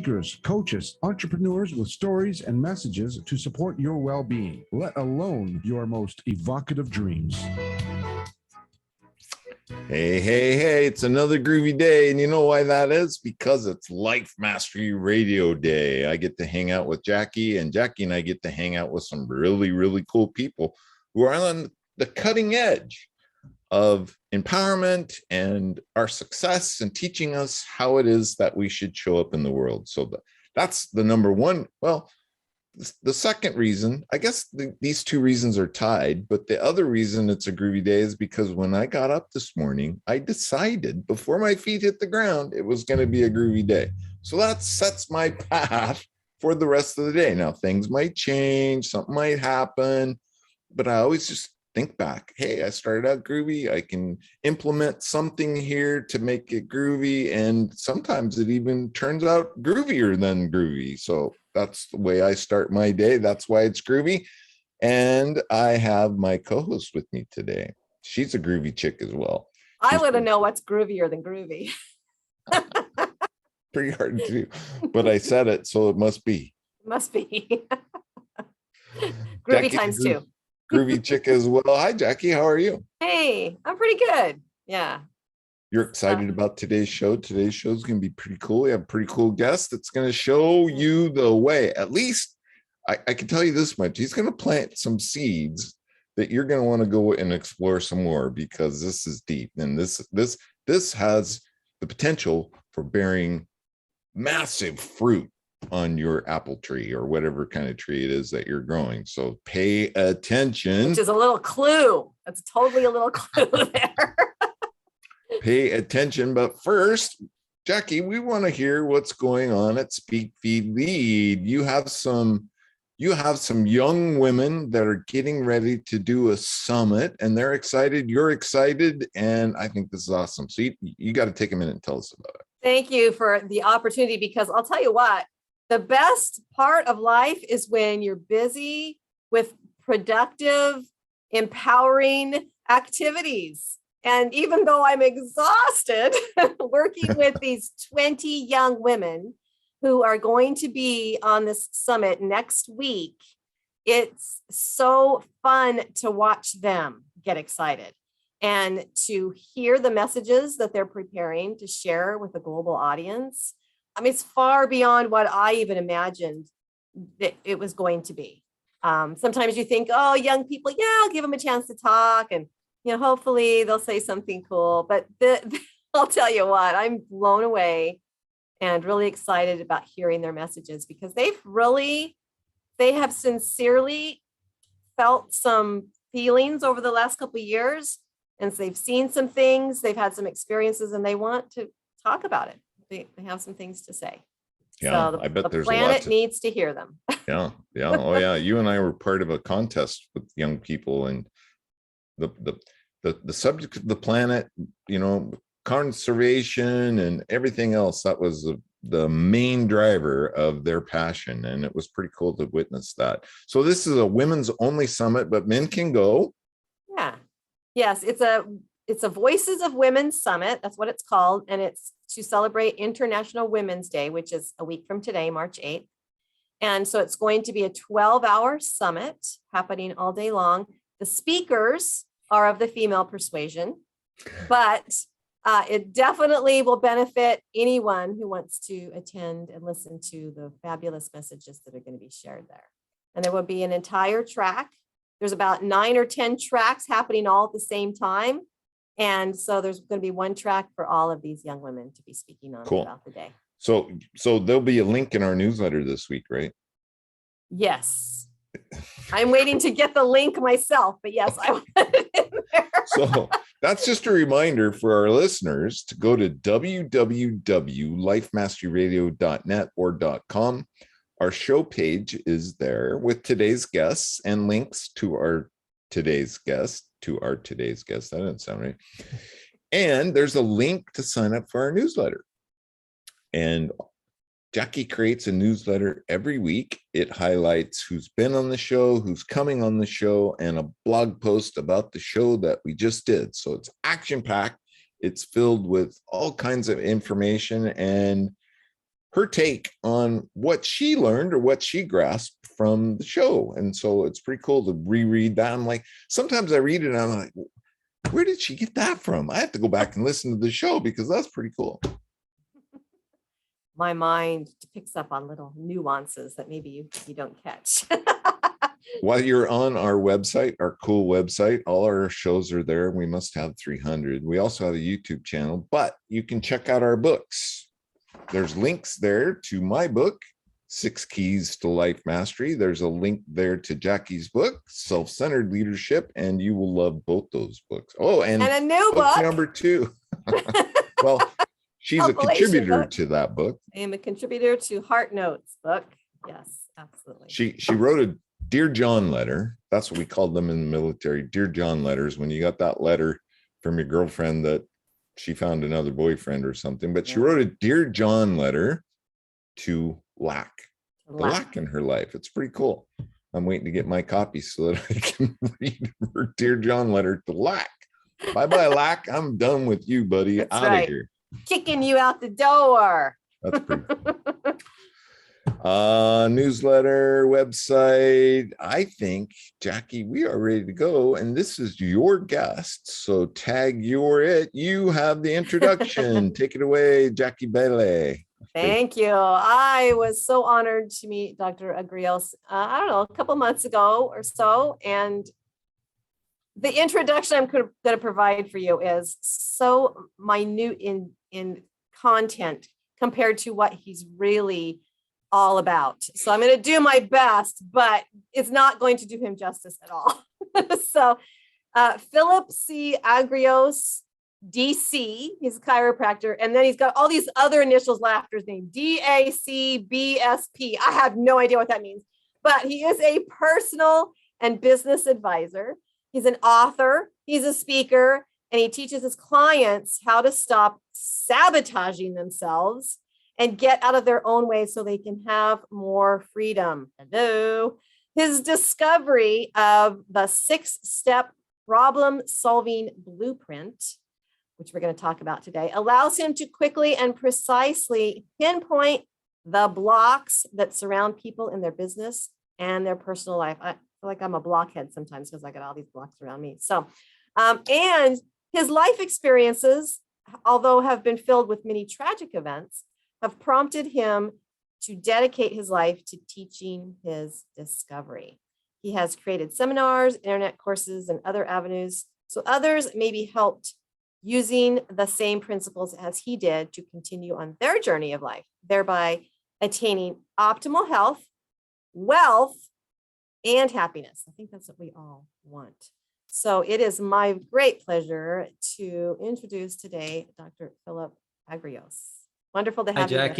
speakers, coaches, entrepreneurs with stories and messages to support your well-being, let alone your most evocative dreams. Hey, it's another groovy day. And you know why that is? Because it's Life Mastery Radio Day. I get to hang out with Jackie, and Jackie and I get to hang out with some really, really cool people who are on the cutting edge of empowerment and our success and teaching us how it is that we should show up in the world. So that's the number one. Well, the second reason, I guess these two reasons are tied, but the other reason it's a groovy day is because when I got up this morning, I decided before my feet hit the ground, it was going to be a groovy day. So that sets my path for the rest of the day. Now, things might change, something might happen, but I always just think back, hey, I started out groovy. I can implement something here to make it groovy. And sometimes it even turns out groovier than groovy. So that's the way I start my day. That's why it's groovy. And I have my co-host with me today. She's a groovy chick as well. I want to know what's groovier than groovy. Pretty hard to do, but I said it, so it must be. Must be. Groovy Jackie, times two. Groovy chick as well. Hi, Jackie. How are you? Hey, I'm pretty good. Yeah. You're excited about today's show. Today's show is going to be pretty cool. We have a pretty cool guest that's going to show you the way. At least I can tell you this much. He's going to plant some seeds that you're going to want to go and explore some more, because this is deep. And this has the potential for bearing massive fruit on your apple tree or whatever kind of tree it is that you're growing. So pay attention. Which is a little clue. That's totally a little clue there. Pay attention. But first, Jackie, we want to hear what's going on at Speak Feed Lead. You have some young women that are getting ready to do a summit, and they're excited. You're excited, and I think this is awesome. So you got to take a minute and tell us about it. Thank you for the opportunity, because I'll tell you what, the best part of life is when you're busy with productive, empowering activities. And even though I'm exhausted working with these 20 young women who are going to be on this summit next week, it's so fun to watch them get excited and to hear the messages that they're preparing to share with a global audience. I mean, it's far beyond what I even imagined that it was going to be. Sometimes you think, oh, young people, yeah, I'll give them a chance to talk, and hopefully they'll say something cool. But I'll tell you what, I'm blown away and really excited about hearing their messages, because they have sincerely felt some feelings over the last couple of years, and they've seen some things, they've had some experiences, and they want to talk about it. They have some things to say. Yeah, so I bet there's planet a lot needs to hear them. Yeah. Oh yeah. You and I were part of a contest with young people, and the subject of the planet, conservation and everything else, that was the main driver of their passion. And it was pretty cool to witness that. So this is a women's only summit, but men can go. Yeah. Yes. It's a Voices of Women Summit. That's what it's called. And it's to celebrate International Women's Day, which is a week from today, March 8th. And so it's going to be a 12-hour summit happening all day long. The speakers are of the female persuasion, but it definitely will benefit anyone who wants to attend and listen to the fabulous messages that are going to be shared there. And there will be an entire track. There's about 9 or 10 tracks happening all at the same time. And so there's going to be one track for all of these young women to be speaking on throughout the day. So there'll be a link in our newsletter this week, right? Yes. I'm waiting to get the link myself, but yes, I want it in there. So that's just a reminder for our listeners to go to www.lifemasteryradio.net or .com. Our show page is there with today's guests and links to our today's guest. That didn't sound right. And there's a link to sign up for our newsletter. And Jackie creates a newsletter every week. It highlights who's been on the show, who's coming on the show, and a blog post about the show that we just did. So it's action-packed. It's filled with all kinds of information, and her take on what she learned or what she grasped from the show. And so it's pretty cool to reread that. I'm like, sometimes I read it and I'm like, where did she get that from? I have to go back and listen to the show because that's pretty cool. My mind picks up on little nuances that maybe you don't catch. While you're on our website, our cool website, all our shows are there. We must have 300. We also have a YouTube channel, but you can check out our books. There's links there to my book, 6 Keys to Life Mastery. There's a link there to Jackie's book, Self-Centered Leadership, and you will love both those books. Oh, and a new book. Number 2. Well, she's a contributor to that book. I am a contributor to Heart Notes book. Yes, absolutely. She wrote a Dear John letter. That's what we called them in the military, Dear John letters. When you got that letter from your girlfriend that she found another boyfriend or something, but she wrote a Dear John letter to lack in her life. It's pretty cool. I'm waiting to get my copy so that I can read her Dear John letter to lack. Bye-bye, lack. I'm done with you, buddy. That's out right. of here. Kicking you out the door. That's pretty cool. Newsletter, website. I think, Jackie, we are ready to go. And this is your guest. So tag you're it. You have the introduction. Take it away, Jackie Bailey. Thank you. I was so honored to meet Dr. Agrios, I don't know, a couple months ago or so. And the introduction I'm going to provide for you is so minute in content compared to what he's really all about. So I'm going to do my best, but it's not going to do him justice at all. So Philip C. Agrios, DC, he's a chiropractor, and then he's got all these other initials after his name, DACBSP. I have no idea what that means, but he is a personal and business advisor. He's an author, he's a speaker, and he teaches his clients how to stop sabotaging themselves and get out of their own way so they can have more freedom. Hello. His discovery of the 6-step problem-solving blueprint, which we're going to talk about today, allows him to quickly and precisely pinpoint the blocks that surround people in their business and their personal life. I feel like I'm a blockhead sometimes because I got all these blocks around me. So, and his life experiences, although have been filled with many tragic events, have prompted him to dedicate his life to teaching his discovery. He has created seminars, internet courses, and other avenues so others may be helped using the same principles as he did to continue on their journey of life, thereby attaining optimal health, wealth, and happiness. I think that's what we all want. So it is my great pleasure to introduce today Dr. Philip Agrios. Wonderful to have you with us.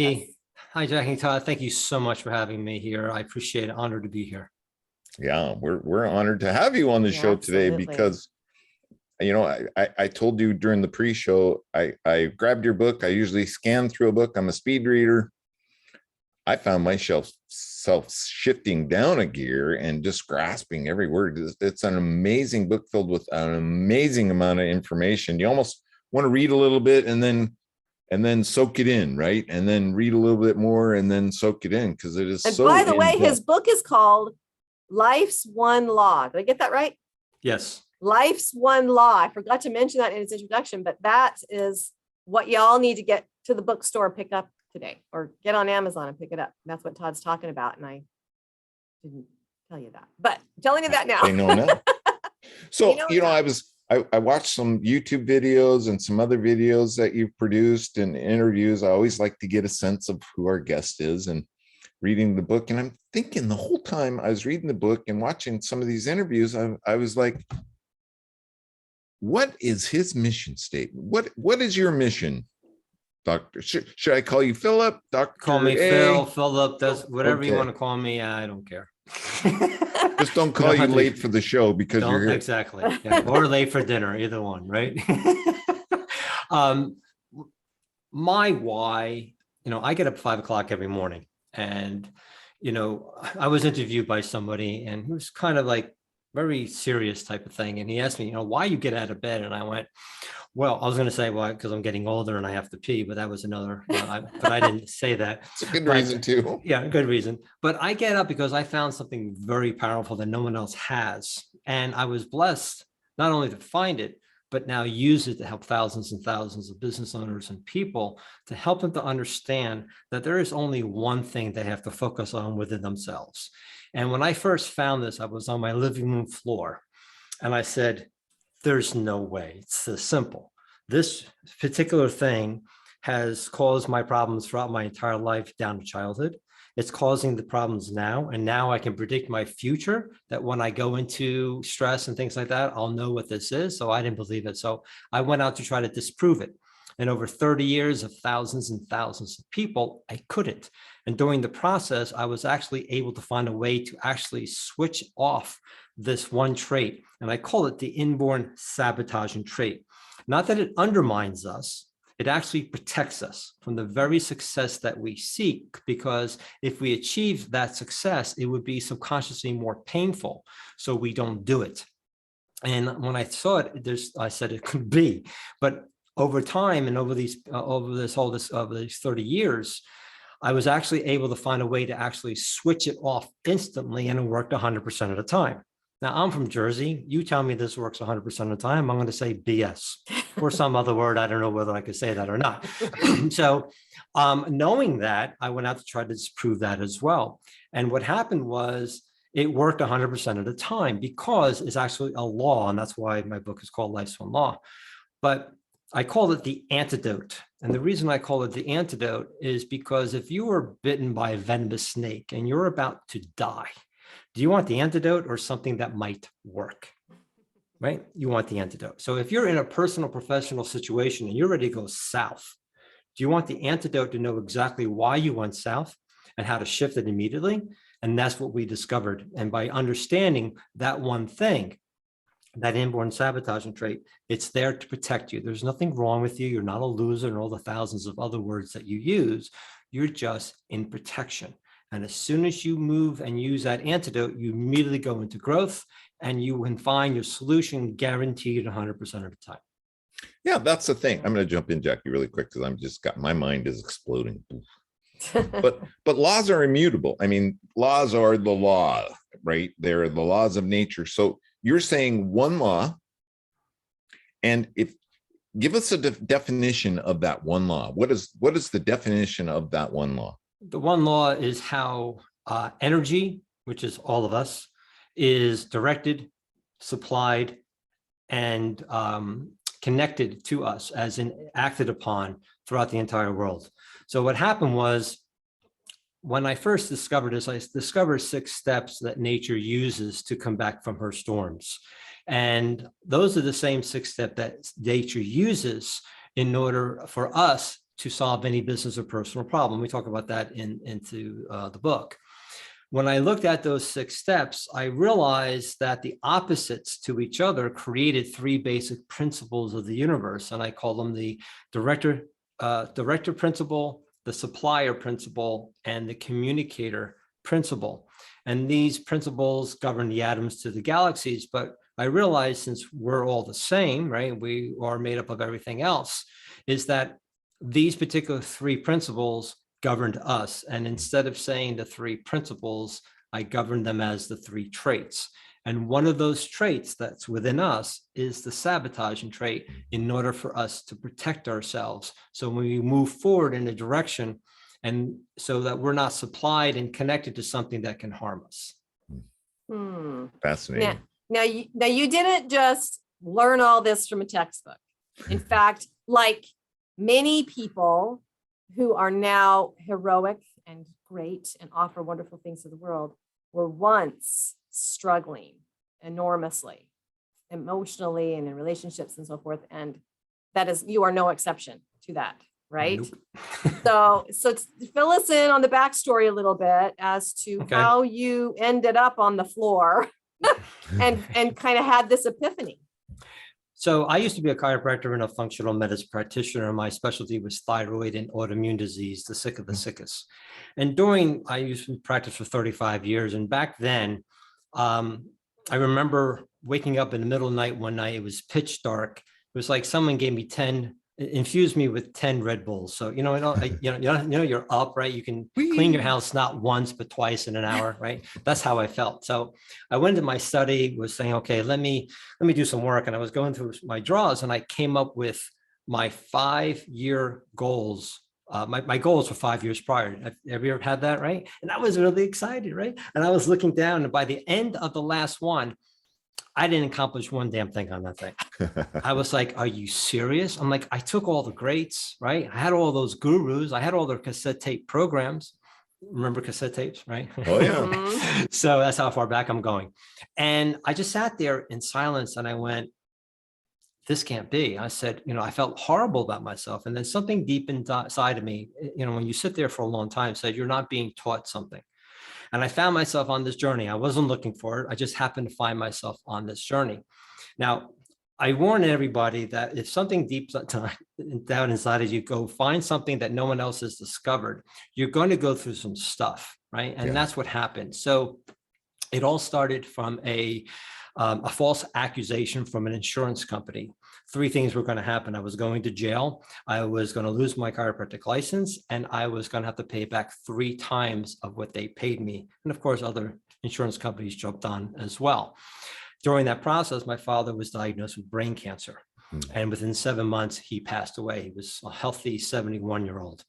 Hi, Jackie. Todd, thank you so much for having me here. I appreciate it. Honored to be here. Yeah, we're honored to have you on the show today because, you know, I told you during the pre-show, I grabbed your book. I usually scan through a book. I'm a speed reader. I found myself shifting down a gear and just grasping every word. It's an amazing book filled with an amazing amount of information. You almost want to read a little bit and then soak it in, right? And then read a little bit more and then soak it in because it is and so. By the way, his book is called Life's One Law. Did I get that right? Yes. Life's One Law. I forgot to mention that in its introduction, but that is what y'all need to get to the bookstore, pick up today, or get on Amazon and pick it up. That's what Todd's talking about. And I didn't tell you that, but I'm telling you that now. They know now. So, I watched some YouTube videos and some other videos that you've produced and interviews. I always like to get a sense of who our guest is and reading the book. And I'm thinking the whole time I was reading the book and watching some of these interviews, I was like, what is his mission statement? What is your mission, Doctor? Should I call you Philip? Doctor? Call me Phil, Philip, that's whatever you want to call me. I don't care. Just don't call you late for the show because you're here. Exactly. Yeah. Or late for dinner, either one, right? My why, I get up at 5 o'clock every morning, and, I was interviewed by somebody and he was kind of like very serious type of thing. And he asked me, why you get out of bed? And I went, well, I was going to say, well, because I'm getting older and I have to pee, but that was another, but I didn't say that. It's a good reason too. Yeah, good reason. But I get up because I found something very powerful that no one else has. And I was blessed not only to find it, but now use it to help thousands and thousands of business owners and people, to help them to understand that there is only one thing they have to focus on within themselves. And when I first found this, I was on my living room floor and I said, there's no way, it's this simple. This particular thing has caused my problems throughout my entire life down to childhood. It's causing the problems now. And now I can predict my future, that when I go into stress and things like that, I'll know what this is. So I didn't believe it. So I went out to try to disprove it. And over 30 years of thousands and thousands of people, I couldn't. And during the process, I was actually able to find a way to actually switch off this one trait. And I call it the inborn sabotaging trait. Not that it undermines us, it actually protects us from the very success that we seek, because if we achieve that success, it would be subconsciously more painful. So we don't do it. And when I saw it, I said it could be, but over time and over these 30 years, I was actually able to find a way to actually switch it off instantly, and it worked 100% of the time. Now, I'm from Jersey. You tell me this works 100% of the time, I'm going to say BS or some other word. I don't know whether I could say that or not. So knowing that, I went out to try to disprove that as well. And what happened was it worked 100% of the time, because it's actually a law. And that's why my book is called Life's One Law. But I call it the antidote. And the reason I call it the antidote is because if you were bitten by a venomous snake and you're about to die, do you want the antidote or something that might work? Right? You want the antidote. So if you're in a personal, professional situation and you're ready to go south, do you want the antidote to know exactly why you went south and how to shift it immediately? And that's what we discovered. And by understanding that one thing, that inborn sabotaging trait, it's there to protect you. There's nothing wrong with you. You're not a loser and all the thousands of other words that you use. You're just in protection. And as soon as you move and use that antidote, you immediately go into growth, and you can find your solution guaranteed 100% of the time. Yeah, that's the thing. I'm going to jump in, Jackie, really quick, because my mind is exploding. But laws are immutable. I mean, laws are the law, right? They're the laws of nature. So you're saying one law, and give us a definition of that one law. What is the definition of that one law? The one law is how energy, which is all of us, is directed, supplied, and connected to us, as in acted upon throughout the entire world. So what happened was, when I first discovered this, I discovered 6 steps that nature uses to come back from her storms. And those are the same 6 steps that nature uses in order for us to solve any business or personal problem. We talk about that into the book. When I looked at those 6 steps, I realized that the opposites to each other created 3 basic principles of the universe. And I call them the director principle, the supplier principle, and the communicator principle. And these principles govern the atoms to the galaxies. But I realized, since we're all the same, right, we are made up of everything else, is that these particular 3 principles governed us. And instead of saying the 3 principles, I governed them as the 3 traits. And one of those traits that's within us is the sabotaging trait, in order for us to protect ourselves. So when we move forward in a direction, and so that we're not supplied and connected to something that can harm us. Fascinating. Now you didn't just learn all this from a textbook. In fact, like many people who are now heroic and great and offer wonderful things to the world, were once struggling enormously, emotionally and in relationships and so forth. And you are no exception to that, right? Nope. So fill us in on the backstory a little bit as to how you ended up on the floor and kind of had this epiphany. So I used to be a chiropractor and a functional medicine practitioner. My specialty was thyroid and autoimmune disease, the sick of the sickest. And I used to practice for 35 years. And back then, I remember waking up in the middle of the night one night. It was pitch dark. It was like someone gave me infused me with 10 Red Bulls. So, you're up, right? You can clean your house not once, but twice in an hour, right? That's how I felt. So I went to my study, was saying, okay, let me do some work. And I was going through my drawers and I came up with my 5-year goals. My goals were 5 years prior. Have you ever had that, right? And I was really excited, right? And I was looking down, and by the end of the last one, I didn't accomplish one damn thing on that thing. I was like, are you serious? I'm like, I took all the greats, right? I had all those gurus. I had all their cassette tape programs. Remember cassette tapes, right? Oh, yeah. So that's how far back I'm going. And I just sat there in silence and I went, this can't be. I said, I felt horrible about myself. And then something deep inside of me, when you sit there for a long time, said, you're not being taught something. And I found myself on this journey. I wasn't looking for it. I just happened to find myself on this journey. Now, I warn everybody that if something deep down inside of you, go find something that no one else has discovered, you're going to go through some stuff, right? And that's what happened. So it all started from a false accusation from an insurance company. 3 things were going to happen. I was going to jail. I was going to lose my chiropractic license, and I was going to have to pay back 3 times of what they paid me. And of course, other insurance companies jumped on as well. During that process, my father was diagnosed with brain cancer. And within 7 months, he passed away. He was a healthy 71-year-old.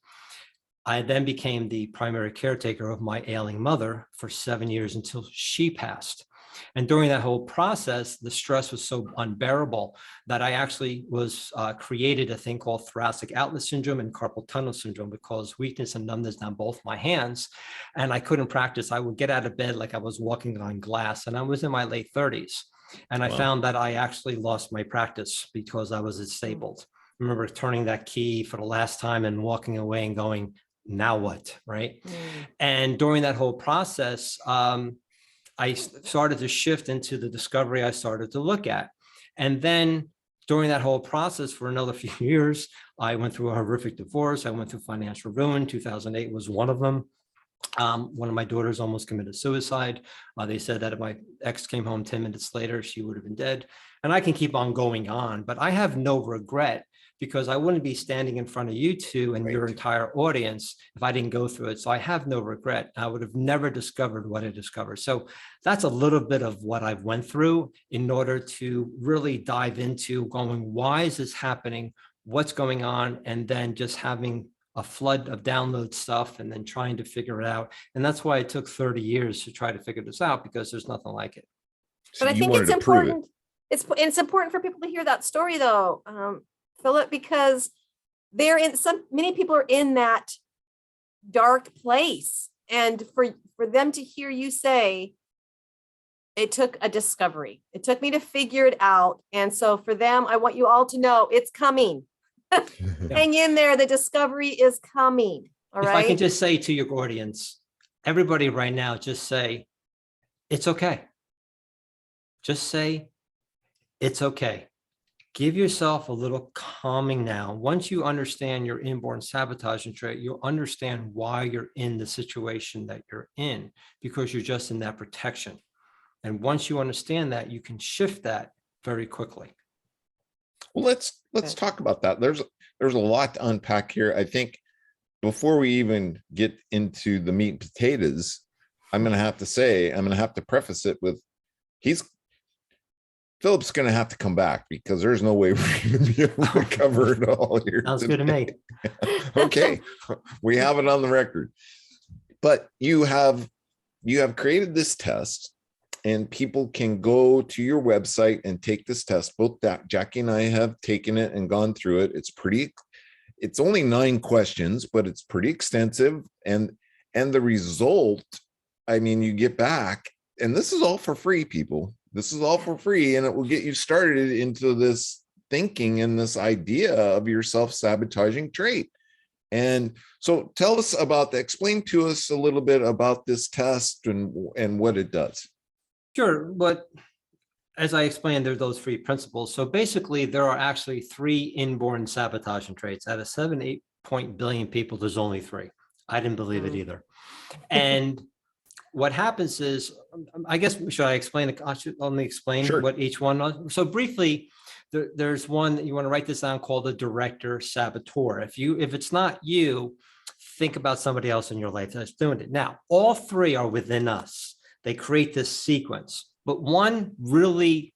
I then became the primary caretaker of my ailing mother for 7 years until she passed. And during that whole process, the stress was so unbearable that I actually created a thing called thoracic outlet syndrome and carpal tunnel syndrome, that caused weakness and numbness down both my hands. And I couldn't practice. I would get out of bed like I was walking on glass, and I was in my late 30s. And I found that I actually lost my practice because I was disabled. I remember turning that key for the last time and walking away and going, now what, right? And during that whole process, I started to shift into the discovery I started to look at. And then during that whole process for another few years, I went through a horrific divorce. I went through financial ruin. 2008 was one of them. One of my daughters almost committed suicide. They said that if my ex came home 10 minutes later, she would have been dead. And I can keep on going on, but I have no regret, because I wouldn't be standing in front of you two and your entire audience if I didn't go through it. So I have no regret. I would have never discovered what I discovered. So that's a little bit of what I've went through in order to really dive into going, why is this happening? What's going on? And then just having a flood of download stuff and then trying to figure it out. And that's why it took 30 years to try to figure this out, because there's nothing like it. But I think it's important. It's important for people to hear that story, though, Philip, because many people are in that dark place, and for them to hear you say, it took a discovery. It took me to figure it out. And so for them, I want you all to know it's coming. Hang in there. The discovery is coming. All right. If I can just say to your audience, everybody right now, just say, it's okay. Just say, it's okay. Give yourself a little calming now. Once you understand your inborn sabotaging trait, you'll understand why you're in the situation that you're in, because you're just in that protection. And once you understand that, you can shift that very quickly. Well, let's talk about that. There's a lot to unpack here. I think before we even get into the meat and potatoes, I'm going to have to preface it with, Philip's going to have to come back, because there's no way we're going to be able to cover it all here. Sounds good to me. Okay, we have it on the record. But you have created this test, and people can go to your website and take this test. Both Jackie and I have taken it and gone through it. It's only 9 questions, but it's pretty extensive. And the result, I mean, you get back, and this is all for free, people. This is all for free, and it will get you started into this thinking and this idea of your self-sabotaging trait. And so explain to us a little bit about this test and what it does. Sure. But as I explained, there are those 3 principles. So basically, there are actually 3 inborn sabotaging traits. Out of 7-8 billion people, there's only 3. I didn't believe it either. And what happens is, I guess, should I explain? Let me explain Sure. what each one was. So briefly, there's one that you want to write this down called the Director Saboteur. If it's not you, think about somebody else in your life that's doing it. Now, all three are within us. They create this sequence, but one really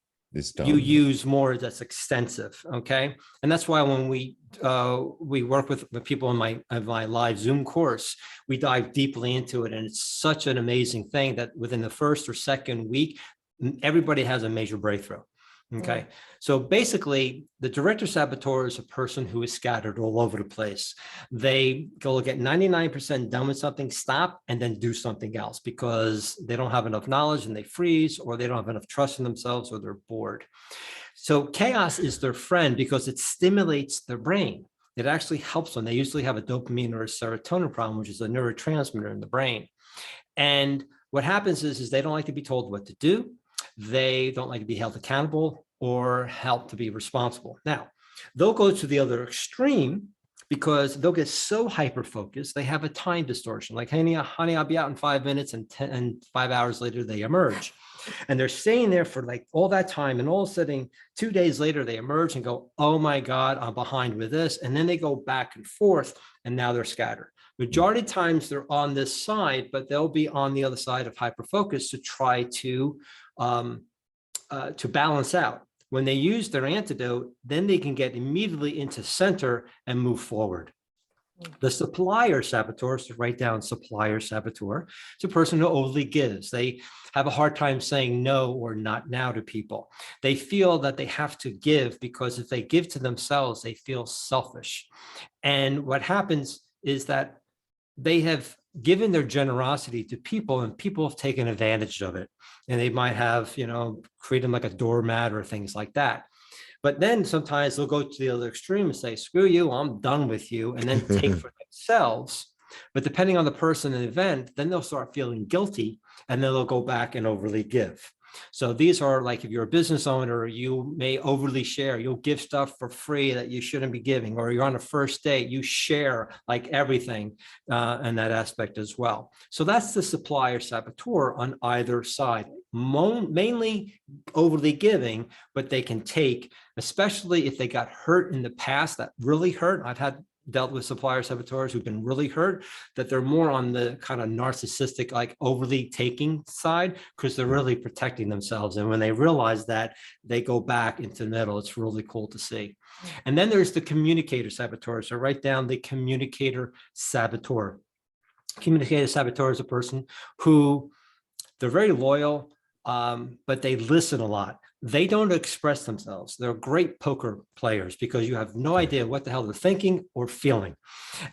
you use more, that's extensive. Okay. And that's why when we work with people in my live Zoom course, we dive deeply into it. And it's such an amazing thing that within the first or second week, everybody has a major breakthrough. Okay. So basically, the Director Saboteur is a person who is scattered all over the place. They go get 99% done with something, stop, and then do something else because they don't have enough knowledge and they freeze, or they don't have enough trust in themselves, or they're bored. So chaos is their friend because it stimulates their brain. It actually helps them. They usually have a dopamine or a serotonin problem, which is a neurotransmitter in the brain. And what happens is they don't like to be told what to do. They don't like to be held accountable or helped to be responsible. Now, they'll go to the other extreme because they'll get so hyper-focused, they have a time distortion. Like, honey, I'll be out in 5 minutes, and 5 hours later, they emerge. And they're staying there for like all that time. And all of a sudden, 2 days later, they emerge and go, oh my God, I'm behind with this. And then they go back and forth, and now they're scattered. Majority of times they're on this side, but they'll be on the other side of hyper-focus to try to balance out. When they use their antidote, then they can get immediately into center and move forward. The Supplier Saboteurs, to write down Supplier Saboteur, it's a person who overly gives. They have a hard time saying no or not now to people. They feel that they have to give because if they give to themselves, they feel selfish. And what happens is that they have given their generosity to people, and people have taken advantage of it. And they might have, treat them like a doormat or things like that. But then sometimes they'll go to the other extreme and say, screw you, I'm done with you, and then take for themselves. But depending on the person and the event, then they'll start feeling guilty, and then they'll go back and overly give. So these are like, if you're a business owner, you may overly share. You'll give stuff for free that you shouldn't be giving, or you're on a first date, you share like everything in that aspect as well. So that's the Supplier Saboteur on either side, mainly overly giving, but they can take, especially if they got hurt in the past, that really hurt. I've dealt with Supplier Saboteurs who've been really hurt, that they're more on the kind of narcissistic, like overly taking side, because they're really protecting themselves. And when they realize that, they go back into the middle. It's really cool to see. And then there's the Communicator Saboteur. So write down the Communicator Saboteur. Communicator Saboteur is a person who, they're very loyal, but they listen a lot. They don't express themselves. They're great poker players because you have no idea what the hell they're thinking or feeling.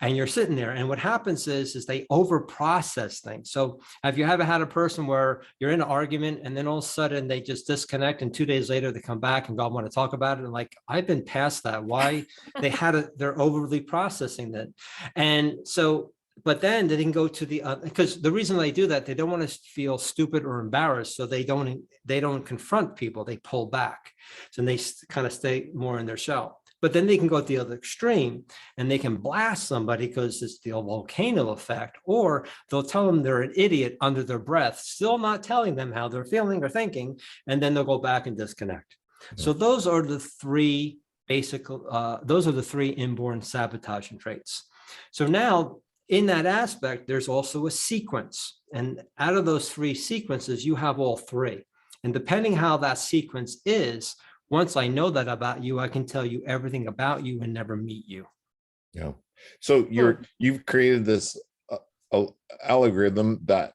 And you're sitting there. And what happens is they over-process things. So have you ever had a person where you're in an argument and then all of a sudden they just disconnect, and 2 days later they come back and go, I want to talk about it. And like, I've been past that. Why? They're overly processing that. And so, but then they can go to the, because the reason they do that, they don't want to feel stupid or embarrassed. So they don't confront people, they pull back. So they kind of stay more in their shell. But then they can go to the other extreme and they can blast somebody because it's the volcano effect, or they'll tell them they're an idiot under their breath, still not telling them how they're feeling or thinking. And then they'll go back and disconnect. So those are the three those are the three inborn sabotaging traits. So now, in that aspect, there's also a sequence. And out of those three sequences, you have all three. And depending how that sequence is, once I know that about you, I can tell you everything about you and never meet you. Yeah. So you've created this algorithm that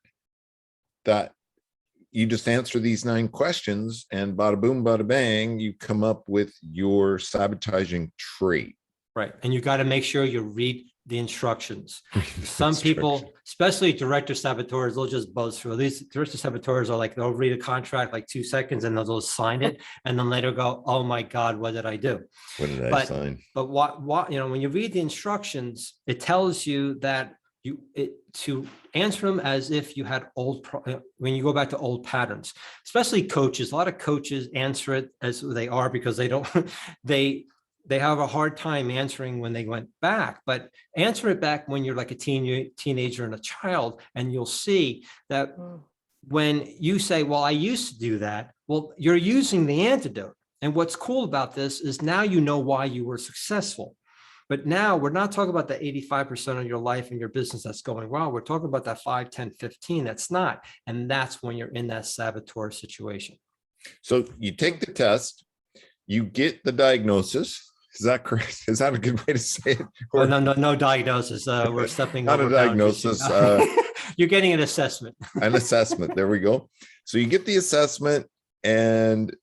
you just answer these 9 questions, and bada boom, bada bang, you come up with your sabotaging trait. Right. And you got to make sure you read the instructions. Some people, especially Director Saboteurs, they'll just buzz through. These Director Saboteurs are like, they'll read a contract like 2 seconds and they'll sign it, and then later go, oh my God, what did I do? What did I sign? But what when you read the instructions, it tells you that to answer them as if you had when you go back to old patterns, especially coaches. A lot of coaches answer it as they are because they don't they have a hard time answering when they went back, but answer it back when you're like a teenager and a child, and you'll see that when you say, well, I used to do that, well, you're using the antidote. And what's cool about this is now you know why you were successful. But now we're not talking about the 85% of your life and your business that's going well. We're talking about that 5, 10, 15 that's not. And that's when you're in that saboteur situation. So you take the test, you get the diagnosis. Is that correct? Is that a good way to say it? Or, no diagnosis. We're stepping not over a diagnosis. You're getting an assessment. An assessment. There we go. So you get the assessment, and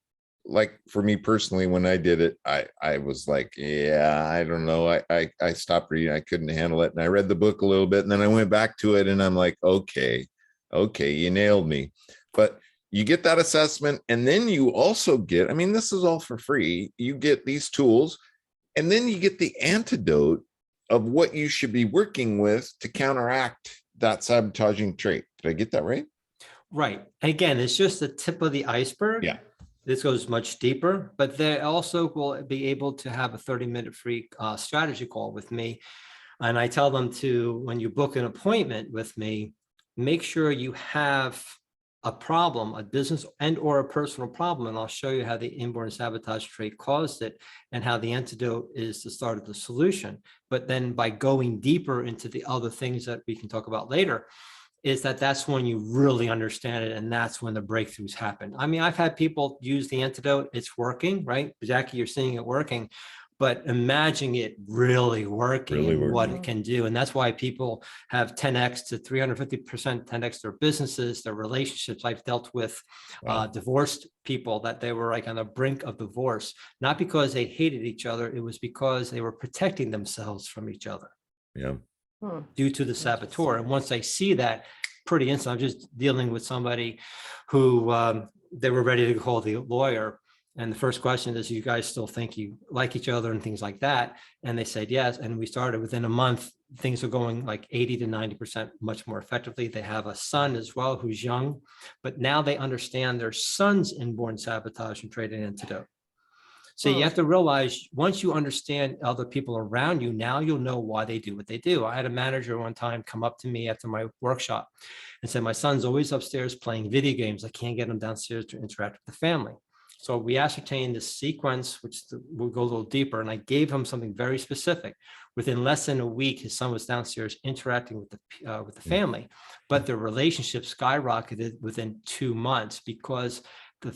like for me personally, when I did it, I was like, yeah, I don't know. I stopped reading. I couldn't handle it. And I read the book a little bit, and then I went back to it, and I'm like, okay, you nailed me. But you get that assessment, and then you also get, I mean, this is all for free. You get these tools, and then you get the antidote of what you should be working with to counteract that sabotaging trait. Did I get that right? Right. Again, it's just the tip of the iceberg. Yeah. This goes much deeper, but they also will be able to have a 30-minute free strategy call with me. And I tell them to, when you book an appointment with me, make sure you have a problem, a business and or a personal problem, and I'll show you how the inborn sabotage trait caused it and how the antidote is the start of the solution. But then by going deeper into the other things that we can talk about later, is that's when you really understand it, and that's when the breakthroughs happen. I mean, I've had people use the antidote, it's working, right? Jackie, you're seeing it working, but imagine it really working and what it can do. And that's why people have 10x to 350% 10x their businesses, their relationships. I've dealt with divorced people that they were like on the brink of divorce, not because they hated each other, it was because they were protecting themselves from each other. Yeah. Due to the saboteur. And once I see that, pretty instant, I'm just dealing with somebody who they were ready to call the lawyer. And the first question is, you guys still think you like each other and things like that? And they said yes. And we started within a month, things are going like 80 to 90% much more effectively. They have a son as well who's young, but now they understand their son's inborn sabotage and trait and antidote. So you have to realize, once you understand other people around you, now you'll know why they do what they do. I had a manager one time come up to me after my workshop and said, my son's always upstairs playing video games. I can't get him downstairs to interact with the family. So we ascertained this sequence, which we'll go a little deeper. And I gave him something very specific. Within less than a week, his son was downstairs interacting with the family, but the relationship skyrocketed within 2 months because the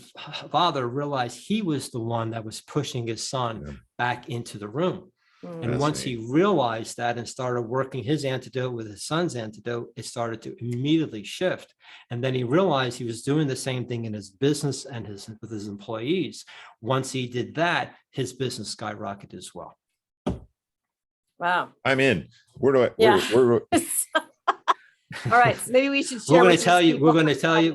father realized he was the one that was pushing his son back into the room. And once he realized that and started working his antidote with his son's antidote, it started to immediately shift. And then he realized he was doing the same thing in his business and with his employees. Once he did that, his business skyrocketed as well. Wow. I'm in. Where do I? All right, so maybe we should share. We're going to tell you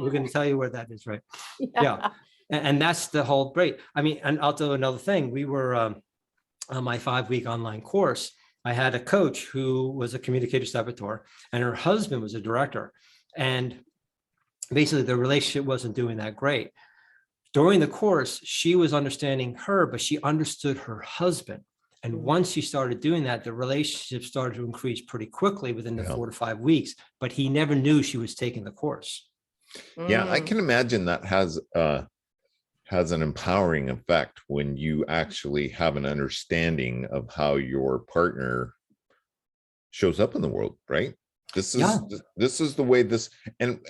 where that is, right? Yeah. And that's the whole break. I mean, and I'll do another thing. We were on my 5-week online course. I had a coach who was a communicator saboteur, and her husband was a director. And basically the relationship wasn't doing that great. During the course, she was understanding her, but she understood her husband. And once she started doing that, the relationship started to increase pretty quickly within the 4 to 5 weeks, but he never knew she was taking the course. Yeah, I can imagine that has an empowering effect when you actually have an understanding of how your partner shows up in the world, right? This is the way this, and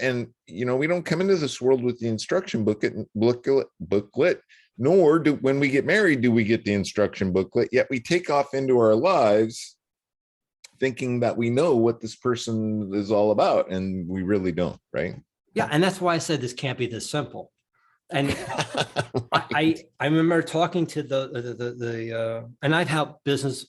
you know, we don't come into this world with the instruction booklet, nor do, when we get married, do we get the instruction booklet, yet we take off into our lives thinking that we know what this person is all about, and we really don't, right? Yeah, and that's why I said this can't be this simple. And I remember talking to the and I've helped business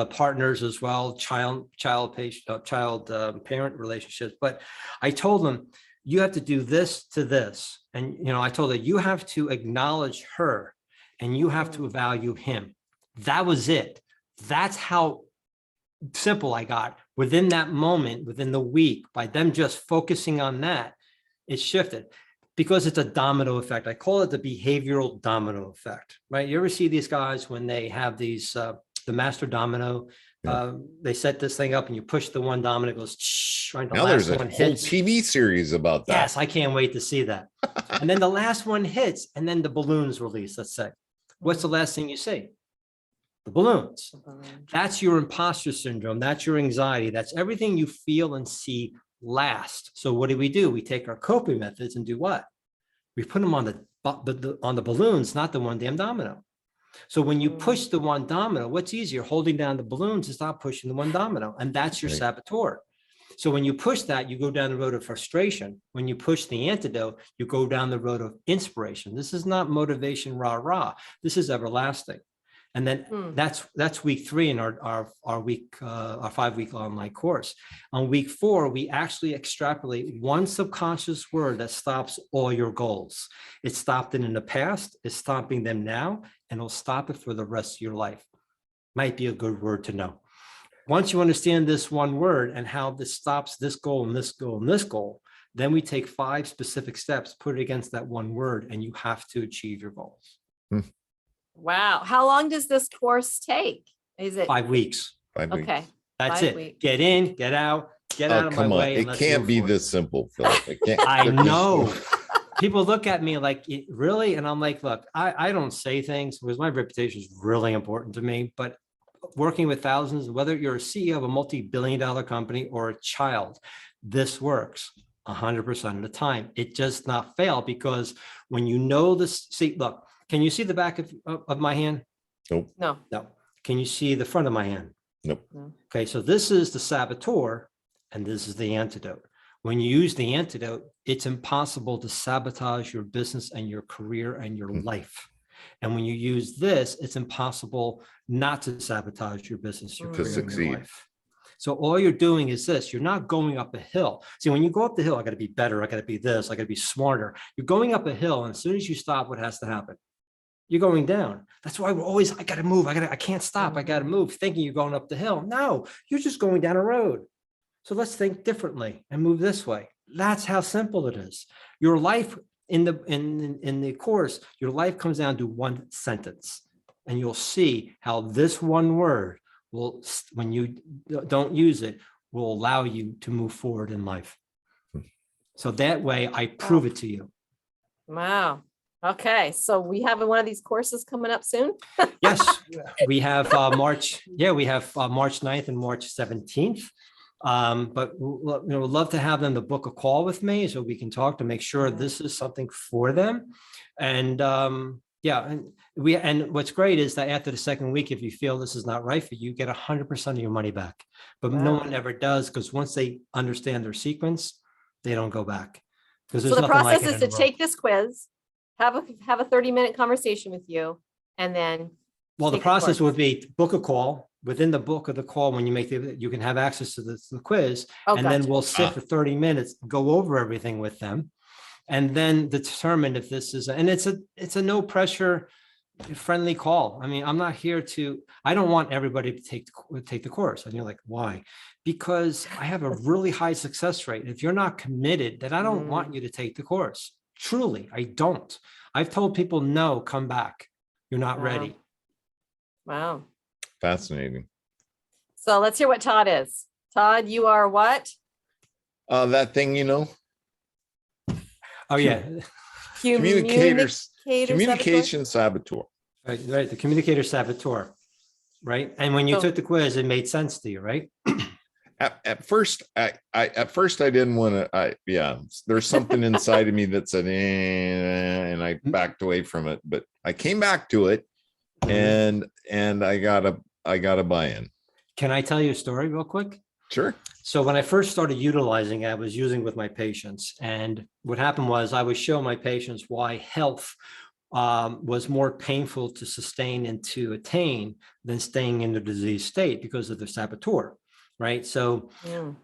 partners as well, child parent relationships. But I told them, you have to do this to this. And, I told her, you have to acknowledge her and you have to value him. That was it. That's how simple I got. Within that moment, within the week, by them just focusing on that, it shifted. because it's a domino effect. I call it the behavioral domino effect, right? You ever see these guys when they have these, the master domino, they set this thing up and you push the one domino, it goes, right? The Now there's last a one whole hits. TV series about that. Yes, I can't wait to see that. And then the last one hits and then the balloons release, let's say. What's the last thing you see? The balloons. That's your imposter syndrome. That's your anxiety. That's everything you feel and see last. So what do? We take our coping methods and do what? We put them on the balloons, not the one damn domino. So when you push the one domino, what's easier? Holding down the balloons is not pushing the one domino. And that's your saboteur. So when you push that, you go down the road of frustration. When you push the antidote, you go down the road of inspiration. This is not motivation, rah, rah. This is everlasting. And then that's week 3 in our 5-week online course. On week 4, we actually extrapolate one subconscious word that stops all your goals. It stopped it in the past, it's stopping them now, and it'll stop it for the rest of your life. Might be a good word to know. Once you understand this one word and how this stops this goal and this goal and this goal, then we take 5 specific steps, put it against that one word, and you have to achieve your goals. Wow. How long does this course take? Is it 5 weeks. 5 weeks. okay? That's 5 it. weeks. Get in, get out of my Come on. way. And It let's can't move be forward. this simple, Philip. It can't. I know. People look at me like, really? And I'm like, look, I don't say things because my reputation is really important to me, but working with thousands, whether you're a CEO of a multi-billion-dollar company or a child, this works 100% of the time. It just not fail because when you know this, see, look, can you see the back of my hand? Nope. No. No. Can you see the front of my hand? Nope. No. Okay, so this is the saboteur and this is the antidote. When you use the antidote, it's impossible to sabotage your business and your career and your life. And when you use this, it's impossible not to sabotage your business, your To career, and your succeed. life. So all you're doing is this, you're not going up a hill. See, when you go up the hill, I got to be better. I got to be this, I got to be smarter. You're going up a hill. And as soon as you stop, what has to happen? You're going down. That's why we're always, I got to move. I can't stop. I got to move, thinking you're going up the hill. No, you're just going down a road. So let's think differently and move this way. That's how simple it is. Your life in the course, your life comes down to one sentence, and you'll see how this one word will, when you don't use it, will allow you to move forward in life. So that way I prove it to you. Wow. Okay. So we have one of these courses coming up soon. Yes, we have March 9th and March 17th. But we'd love to have them to book a call with me so we can talk to make sure this is something for them. And and what's great is that after the second week, if you feel this is not right for you, get 100% of your money back. But no one ever does, because once they understand their sequence, they don't go back. Because So the process is to take this quiz, have a 30-minute conversation with you, and then the process would be book a call. Within the book of the call, when you make you can have access to the quiz, and then we'll sit for 30 minutes, go over everything with them, and then determine if this is, and it's a no pressure, friendly call. I mean, I'm not here to, I don't want everybody to take the course. And you're like, why? Because I have a really high success rate. If you're not committed, then I don't want you to take the course. Truly, I don't. I've told people, no, come back. You're not ready. Wow. Fascinating. So let's hear what Todd is. Todd, you are what? That thing, Oh yeah. Communication saboteur. Right. The Communicator Saboteur. Right. And when you took the quiz, it made sense to you, right? At first, I didn't want to. There's something inside of me that said, and I backed away from it. But I came back to it, and I got a buy-in. Can I tell you a story real quick? Sure. So when I first started utilizing it, I was using with my patients, and what happened was I would show my patients why health was more painful to sustain and to attain than staying in the disease state because of the saboteur. Right. So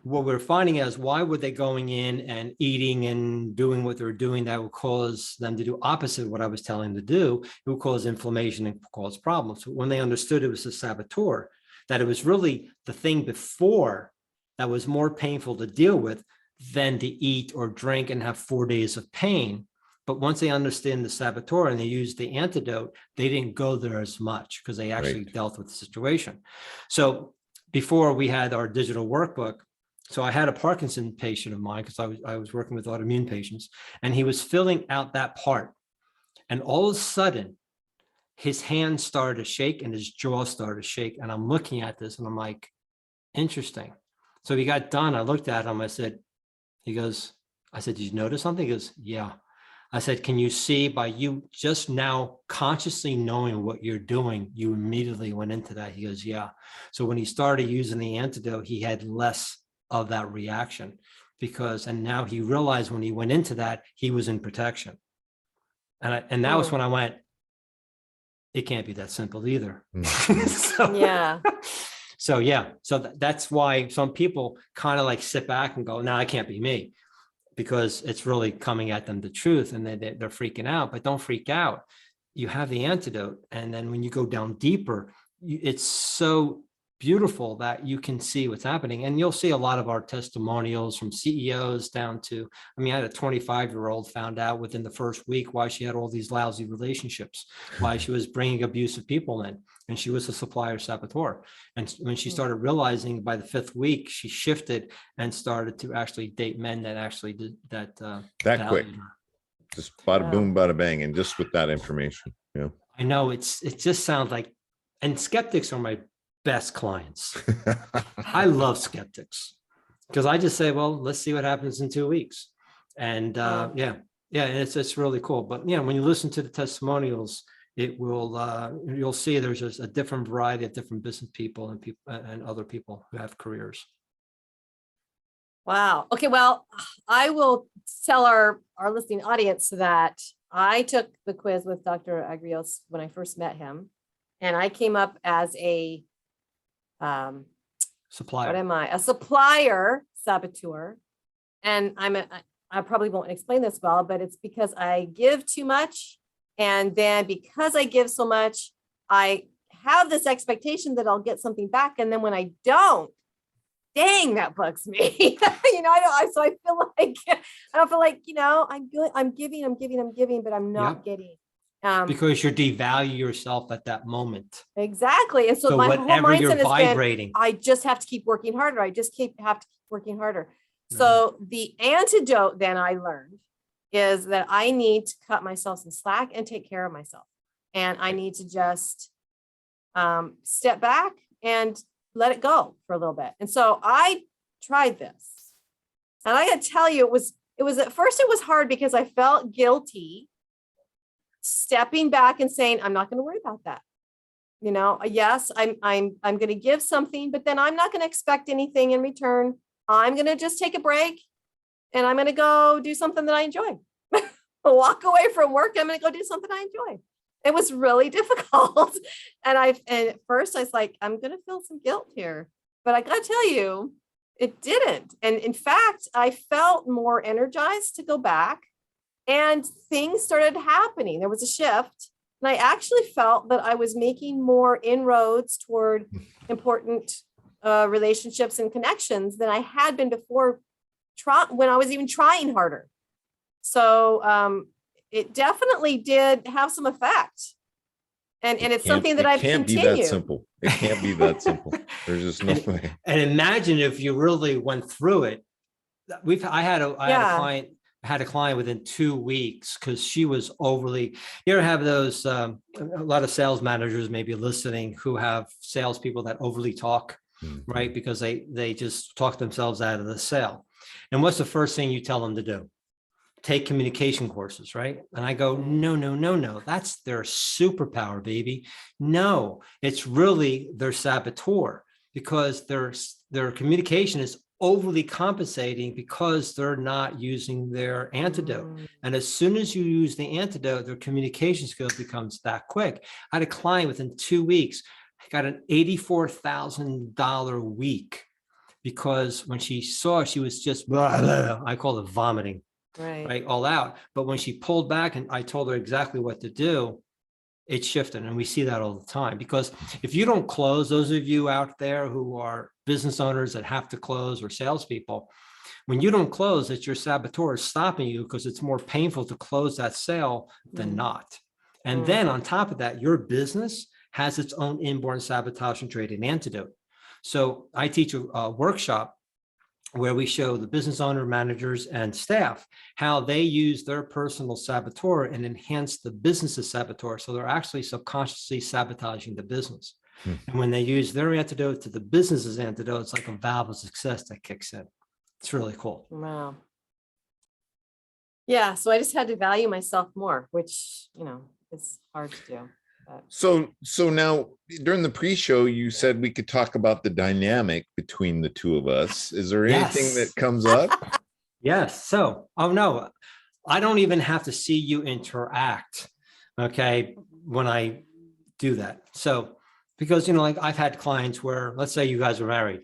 what we're finding is, why were they going in and eating and doing what they're doing that would cause them to do opposite of what I was telling them to do? It would cause inflammation and cause problems. So when they understood it was a saboteur, that it was really the thing before that was more painful to deal with than to eat or drink and have 4 days of pain, But once they understand the saboteur and they use the antidote, they didn't go there as much because they actually dealt with the situation. So before we had our digital workbook, so I had a Parkinson patient of mine because I was working with autoimmune patients, and he was filling out that part. And all of a sudden, his hands started to shake and his jaw started to shake. And I'm looking at this and I'm like, interesting. So he got done. I looked at him. I said, I said, did you notice something? He goes, yeah. I said, can you see by you just now consciously knowing what you're doing, you immediately went into that? He goes, yeah. So when he started using the antidote, he had less of that reaction and now he realized when he went into that, he was in protection. And that was when I went, it can't be that simple either. So that's why some people kind of like sit back and go, no, it can't be me, because it's really coming at them the truth and they're freaking out. But don't freak out. You have the antidote. And then when you go down deeper, it's so beautiful that you can see what's happening. And you'll see a lot of our testimonials from CEOs down to, I had a 25-year-old found out within the first week why she had all these lousy relationships, why she was bringing abusive people in, and she was a supplier saboteur. And when she started realizing by the 5th week, she shifted and started to actually date men that actually did that quick. Just bada boom, bada bang, and just with that information. Yeah, I know it just sounds like, and skeptics are my best clients. I love skeptics because I just say, well, let's see what happens in 2 weeks. And it's really cool. But when you listen to the testimonials, it will you'll see there's just a different variety of different business people and other people who have careers. Wow. Okay. Well, I will tell our listening audience that I took the quiz with Dr. Agrios when I first met him, and I came up as a supplier. What am I? A supplier saboteur. And I probably won't explain this well, but it's because I give too much. And then because I give so much, I have this expectation that I'll get something back. And then when I don't, dang, that bugs me. So I feel like, I don't feel like, I'm good. I'm giving, but I'm not getting. Because you devalue yourself at that moment. Exactly. And so my whole mindset is vibrating. I just have to keep working harder. I just have to keep working harder. So the antidote then I learned is that I need to cut myself some slack and take care of myself. And I need to just step back and let it go for a little bit. And so I tried this. And I got to tell you, it was at first it was hard because I felt guilty stepping back and saying, I'm not going to worry about that. Yes, I'm going to give something, but then I'm not going to expect anything in return. I'm going to just take a break and I'm going to go do something that I enjoy. Walk away from work. I'm going to go do something I enjoy. It was really difficult. And at first I was like, I'm going to feel some guilt here, but I got to tell you, it didn't. And in fact, I felt more energized to go back. And things started happening. There was a shift. And I actually felt that I was making more inroads toward important relationships and connections than I had been before when I was even trying harder. So it definitely did have some effect. And it's something that I've continued. It can't be that simple. It can't be that simple. There's just no way. And imagine if you really went through it. I had a client within 2 weeks because she was overly, you ever have those, a lot of sales managers may be listening who have salespeople that overly talk, right? Because they just talk themselves out of the sale. And what's the first thing you tell them to do? Take communication courses, right? And I go, no. That's their superpower, baby. No, it's really their saboteur because their communication is overly compensating because they're not using their antidote. And as soon as you use the antidote, their communication skills becomes that quick. I had a client within 2 weeks, got an $84,000 week because when she saw, she was just, I call it vomiting, right? All out. But when she pulled back and I told her exactly what to do, it shifted. And we see that all the time because if you don't close, those of you out there who are business owners that have to close or salespeople, When you don't close, it's your saboteur stopping you because it's more painful to close that sale than not. And then on top of that, your business has its own inborn sabotaging trait and antidote. So I teach a workshop where we show the business owner, managers, and staff how they use their personal saboteur and enhance the business's saboteur. So they're actually subconsciously sabotaging the business. And when they use their antidote to the business's antidote, it's like a valve of success that kicks in. It's really cool. Wow. Yeah. So I just had to value myself more, which, is hard to do. But. So now during the pre-show, you said we could talk about the dynamic between the two of us. Is there anything that comes up? Yes. So, oh no, I don't even have to see you interact. Okay. When I do that. So, because, like I've had clients where, let's say you guys are married.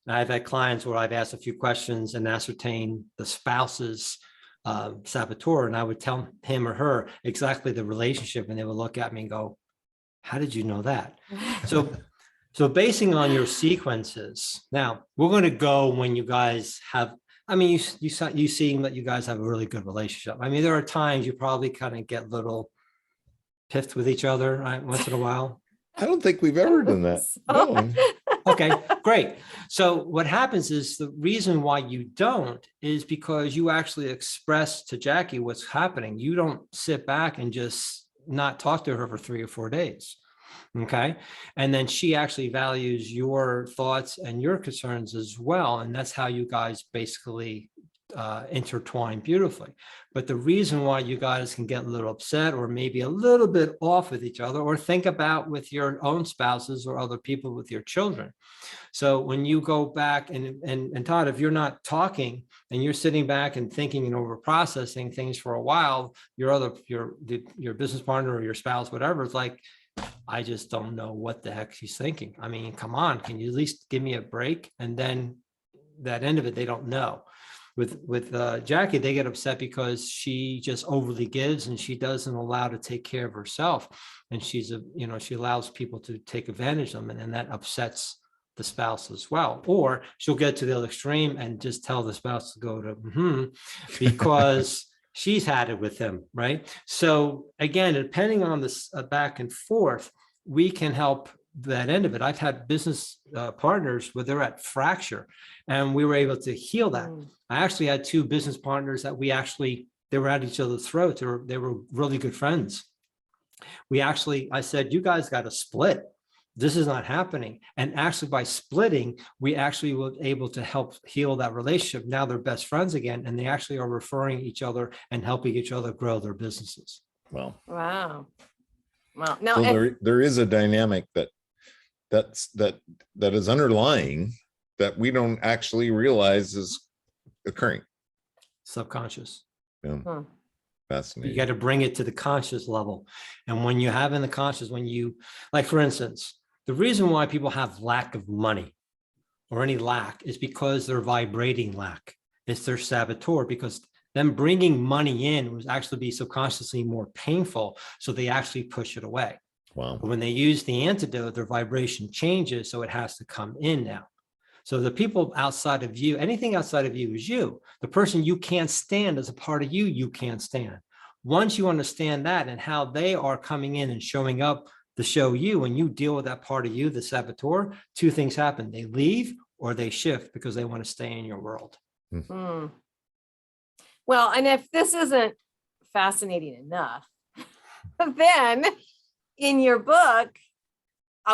And I've had clients where I've asked a few questions and ascertained the spouse's saboteur. And I would tell him or her exactly the relationship. And they would look at me and go, how did you know that? So basing on your sequences, now we're going to go when you guys have, you seem that you guys have a really good relationship. There are times you probably kind of get a little piffed with each other, right? Once in a while. I don't think we've ever done that. No. Okay, great. So what happens is the reason why you don't is because you actually express to Jackie what's happening. You don't sit back and just not talk to her for 3 or 4 days. Okay. And then she actually values your thoughts and your concerns as well. And that's how you guys basically intertwine beautifully. But the reason why you guys can get a little upset or maybe a little bit off with each other, or think about with your own spouses or other people with your children. So when you go back and Todd, if you're not talking and you're sitting back and thinking and over processing things for a while, your business partner or your spouse, whatever, it's like, I just don't know what the heck she's thinking. Come on, can you at least give me a break? And then that end of it, they don't know. With Jackie, they get upset because she just overly gives and she doesn't allow to take care of herself. And she allows people to take advantage of them, and that upsets the spouse as well. Or she'll get to the other extreme and just tell the spouse to go to because she's had it with him, right? So again, depending on this back and forth, we can help that end of it. I've had business partners where they're at fracture and we were able to heal that. I actually had 2 business partners that they were at each other's throats. They were really good friends. I said, you guys got to split. This is not happening. And actually by splitting, we actually were able to help heal that relationship. Now they're best friends again, and they actually are referring each other and helping each other grow their businesses. Well, wow. Well, now so there is a dynamic that is underlying that we don't actually realize is occurring. Subconscious. Yeah. Fascinating. You got to bring it to the conscious level. And when you have in the conscious, like for instance, the reason why people have lack of money or any lack is because they're vibrating lack. It's their saboteur, because them bringing money in would actually be subconsciously more painful. So they actually push it away. Wow. But when they use the antidote, their vibration changes. So it has to come in now. So the people outside of you, anything outside of you is you. The person you can't stand is a part of you you can't stand. Once you understand that and how they are coming in and showing up to show you, and you deal with that part of you, the saboteur, 2 things happen. They leave or they shift because they want to stay in your world. Well, and if this isn't fascinating enough, then in your book,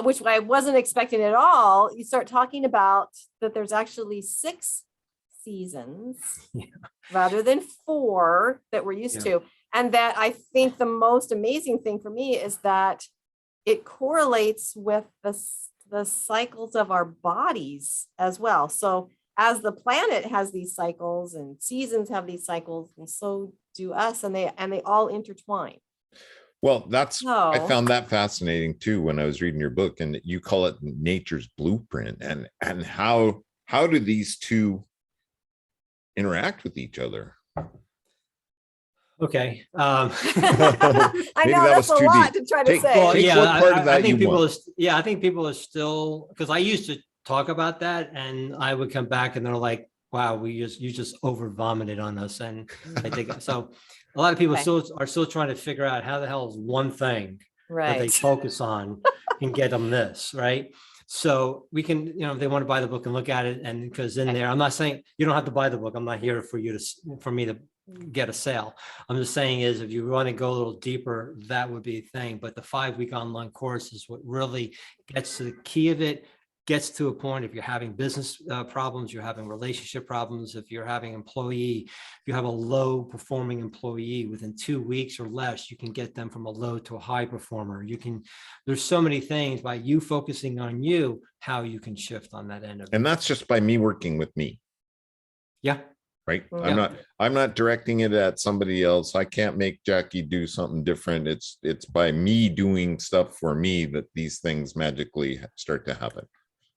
which I wasn't expecting at all, you start talking about that there's actually 6 seasons rather than 4 that we're used to. And that I think the most amazing thing for me is that it correlates with the cycles of our bodies as well. So as the planet has these cycles and seasons have these cycles, and so do us, and they all intertwine. Well, I found that fascinating too when I was reading your book, and you call it nature's blueprint, and how do these 2 interact with each other? I Okay. know that's a lot to try to say. Well, yeah, I think people are still, because I used to talk about that, and I would come back and they're like, wow, you just over vomited on us. And I think so. A lot of people Okay. are still trying to figure out how the hell is one thing that they Right. focus on and get them this, right? So we can, if they want to buy the book and look at it, and because in there, I'm not saying you don't have to buy the book. I'm not here for me to get a sale. I'm just saying is if you want to go a little deeper, that would be a thing. But the 5-week online course is what really gets to the key of it, gets to a point. If you're having business problems, you're having relationship problems, if you're having if you have a low performing employee, within 2 weeks or less, you can get them from a low to a high performer. There's so many things by you focusing on you, how you can shift on that end of it. And that's just by me working with me. Yeah. Right. Yeah. I'm not directing it at somebody else. I can't make Jackie do something different. It's by me doing stuff for me that these things magically start to happen.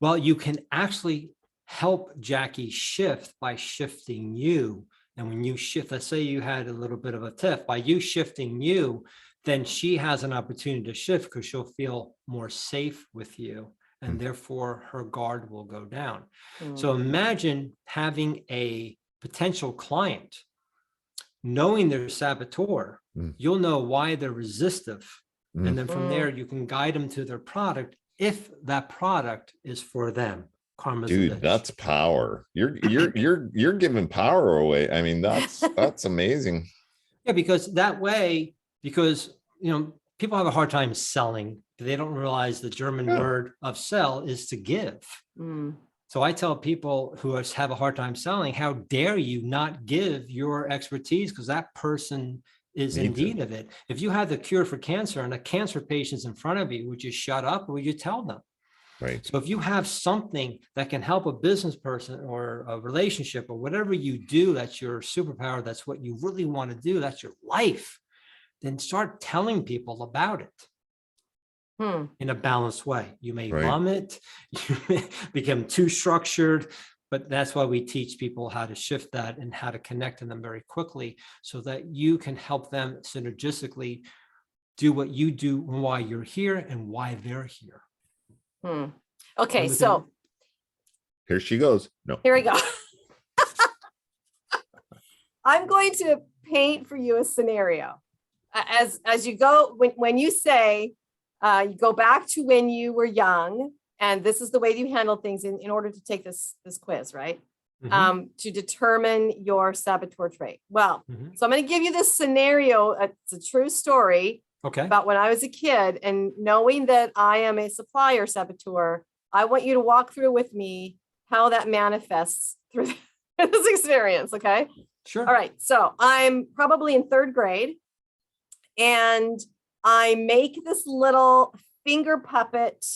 Well, you can actually help Jackie shift by shifting you. And when you shift, let's say you had a little bit of a tiff, by you shifting you, then she has an opportunity to shift because she'll feel more safe with you. And therefore her guard will go down. So imagine having a potential client, knowing they're saboteur, you'll know why they're resistive. And then from there, you can guide them to their product if that product is for them. Karma's a Dude, bitch. that's power. You're giving power away. I mean, that's amazing. Yeah, because that way, people have a hard time selling. They don't realize the German word of sell is to give. So I tell people who have a hard time selling, how dare you not give your expertise, because that person is in need of it. If you have the cure for cancer and a cancer patient's in front of you, would you shut up or would you tell them? Right. So if you have something that can help a business person or a relationship or whatever you do, that's your superpower, that's what you really want to do, that's your life, then start telling people about it. In a balanced way. You may vomit, you may become too structured, but that's why we teach people how to shift that and how to connect to them very quickly so that you can help them synergistically do what you do and why you're here and why they're here. Okay, so here she goes. No. Here we go. I'm going to paint for you a scenario. As you go, when you say, you go back to when you were young, and this is the way you handle things in order to take this quiz, right? To determine your saboteur trait. Well, so I'm going to give you this scenario. It's a true story about when I was a kid, and knowing that I am a supplier saboteur, I want you to walk through with me how that manifests through this experience. Okay. Sure. All right. So I'm probably in 3rd grade, and I make this little finger puppet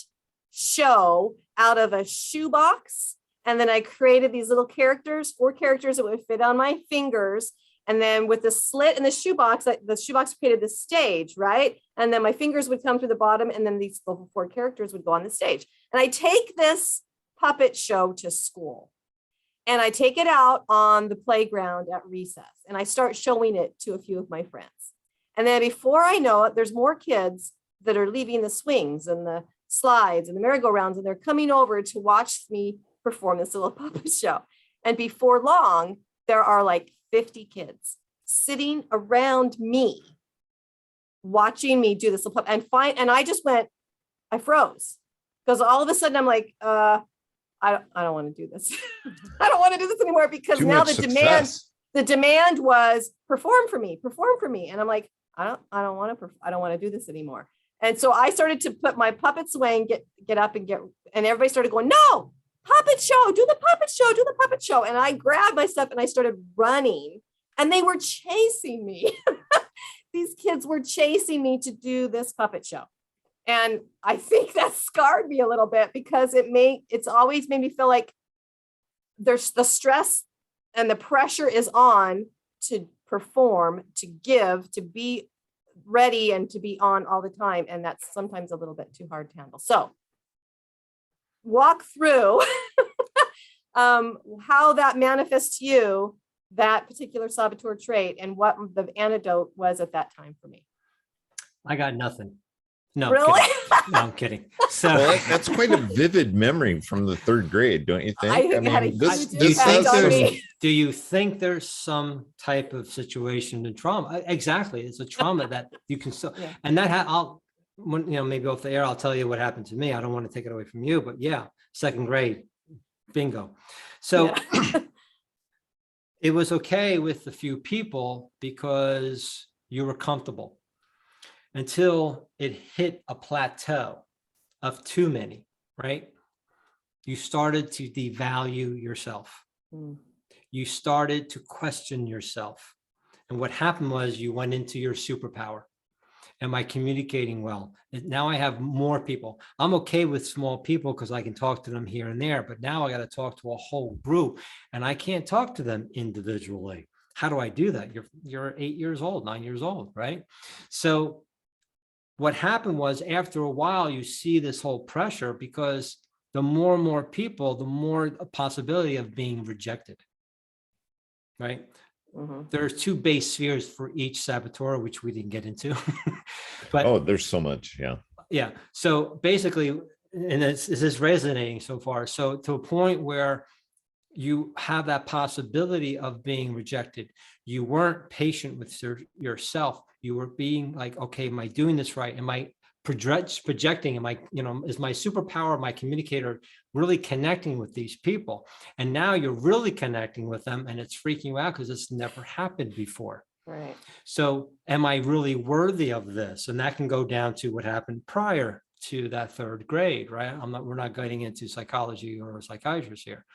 show out of a shoebox. And then I created these little characters, 4 characters that would fit on my fingers. And then with the slit in the shoebox created the stage, right? And then my fingers would come through the bottom, and then these 4 characters would go on the stage. And I take this puppet show to school, and I take it out on the playground at recess, and I start showing it to a few of my friends. And then before I know it, there's more kids that are leaving the swings and the slides and the merry-go-rounds, and they're coming over to watch me perform this little puppet show. And before long, there are like 50 kids sitting around me, watching me do this little puppet. And I froze, because all of a sudden I'm like, I don't want to do this. I don't want to do this anymore, because now the demand was perform for me. And I'm like, I don't want to do this anymore. And so I started to put my puppets away and get up and everybody started going, no, puppet show, do the puppet show. And I grabbed my stuff and I started running, and they were chasing me. These kids were chasing me to do this puppet show. And I think that scarred me a little bit, because it's always made me feel like there's the stress and the pressure is on to perform, to give, to be ready, and to be on all the time. And that's sometimes a little bit too hard to handle. So walk through how that manifests to you, that particular saboteur trait, and what the antidote was at that time for me. I got nothing. No, Really? no, I'm kidding. So Well, that's quite a vivid memory from the third grade, don't you think? I had a this huge this impact has on some, me. do you think there's some type of situation in trauma? Exactly. It's a trauma that you can still, Yeah. and that I'll, when, maybe off the air, I'll tell you what happened to me. I don't want to take it away from you, but yeah, second grade, bingo. So Yeah. it was okay with a few people because you were comfortable until it hit a plateau of too many, right? You started to devalue yourself. Mm. You started to question yourself. And what happened was you went into your superpower. Am I communicating well? And now I have more people. I'm okay with small people because I can talk to them here and there, but now I got to talk to a whole group and I can't talk to them individually. How do I do that? You're 8 years old, 9 years old, right? So what happened was after a while, you see this whole pressure because the more and more people, the more a possibility of being rejected, right? Mm-hmm. There's 2 base spheres for each saboteur, which we didn't get into. But oh, there's so much. Yeah. yeah. So basically, and this is resonating so far. So to a point where you have that possibility of being rejected. You weren't patient with yourself. You were being like, okay, am I doing this right? Am I projecting? Am I, is my superpower, my communicator really connecting with these people? And now you're really connecting with them and it's freaking you out because it's never happened before. Right. So am I really worthy of this? And that can go down to what happened prior to that third grade, right? We're not getting into psychology or psychiatrists here.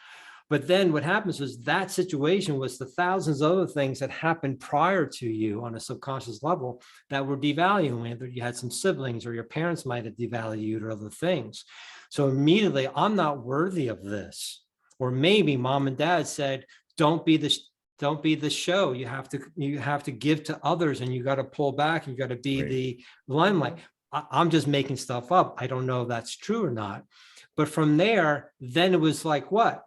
But then what happens is that situation was the thousands of other things that happened prior to you on a subconscious level that were devaluing, whether you had some siblings or your parents might have devalued or other things. So immediately, I'm not worthy of this. Or maybe mom and dad said, don't be the show. You have to give to others and you got to pull back. You got to be the limelight. I'm just making stuff up. I don't know if that's true or not. But from there, then it was like, what?